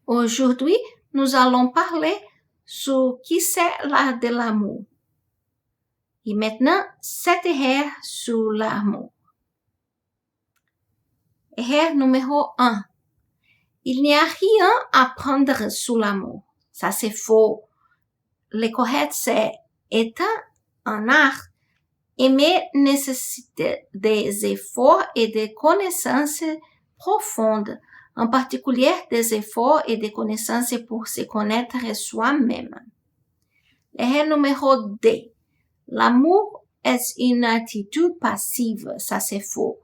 Aujourd'hui, nous allons parler sur qui c'est l'art de l'amour. Et maintenant, 7 erreurs sur l'amour. Erreur numéro 1. Il n'y a rien à apprendre sur l'amour. Ça, c'est faux. Le correct, c'est étant un art, aimer nécessite des efforts et des connaissances profondes, en particulier des efforts et des connaissances pour se connaître soi-même. Erreur numéro 2. L'amour est une attitude passive. Ça, c'est faux.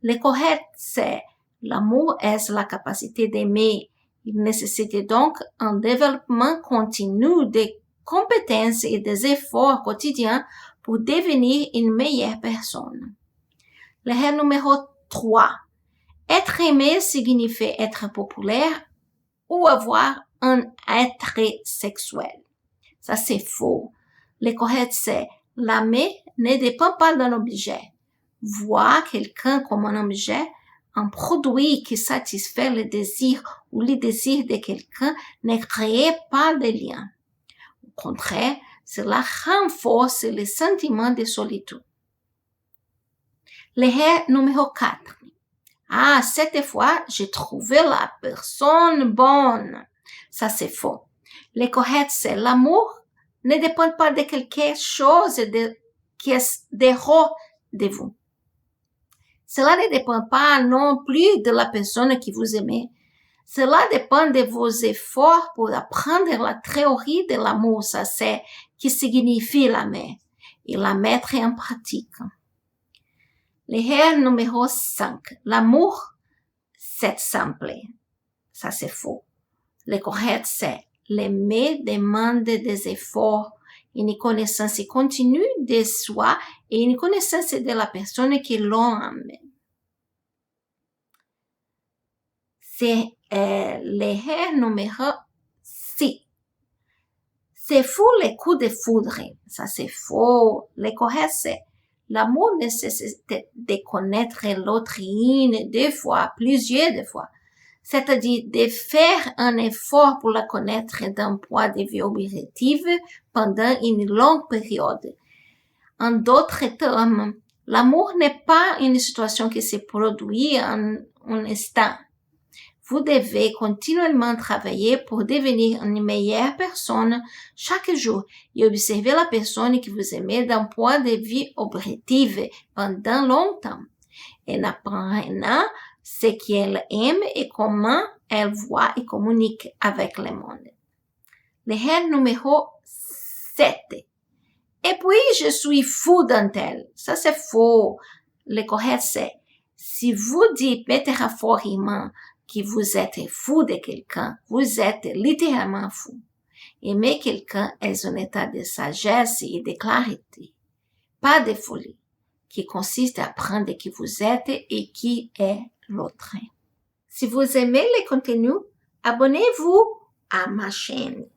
Le correct, c'est l'amour est la capacité d'aimer. Il nécessite donc un développement continu des compétences et des efforts quotidiens pour devenir une meilleure personne. L'erreur numéro 3. Être aimé signifie être populaire ou avoir un attrait sexuel. Ça, c'est faux. Le correct, c'est l'aimer ne dépend pas d'un objet. Voir quelqu'un comme un objet, un produit qui satisfait le désir ou les désirs de quelqu'un ne crée pas de lien. Au contraire, cela renforce le sentiment de solitude. L'erreur numéro 4. Ah, cette fois, j'ai trouvé la personne bonne. Ça, c'est faux. Le correct, c'est l'amour ne dépend pas de quelque chose qui est dehors de vous. Cela ne dépend pas non plus de la personne que vous aimez. Cela dépend de vos efforts pour apprendre la théorie de l'amour, ça c'est qui signifie l'aimer, et la mettre en pratique. L'erreur numéro 5. L'amour, c'est simple. Ça c'est faux. Le correct, c'est l'aimer demande des efforts, une connaissance continue de soi et une connaissance de la personne qui l'aime. C'est l'erreur numéro 6. C'est fou les coups de foudre. Ça, c'est faux. Le correct, c'est l'amour nécessite de connaître l'autre une, deux fois, plusieurs fois. C'est-à-dire de faire un effort pour la connaître d'un point de vue objectif pendant une longue période. En d'autres termes, l'amour n'est pas une situation qui se produit en un instant. Vous devez continuellement travailler pour devenir une meilleure personne chaque jour et observer la personne que vous aimez d'un point de vue objectif pendant longtemps. En apprenant ce qu'elle aime et comment elle voit et communique avec le monde. L'erreur numéro 7. Et puis, je suis fou d'un tel. Ça, c'est faux. Le correct, c'est si vous dites métaphoriquement que vous êtes fou de quelqu'un, vous êtes littéralement fou. Aimer quelqu'un est un état de sagesse et de clarté, pas de folie, qui consiste à apprendre qui vous êtes et qui est l'autre. Si vous aimez le contenu, abonnez-vous à ma chaîne.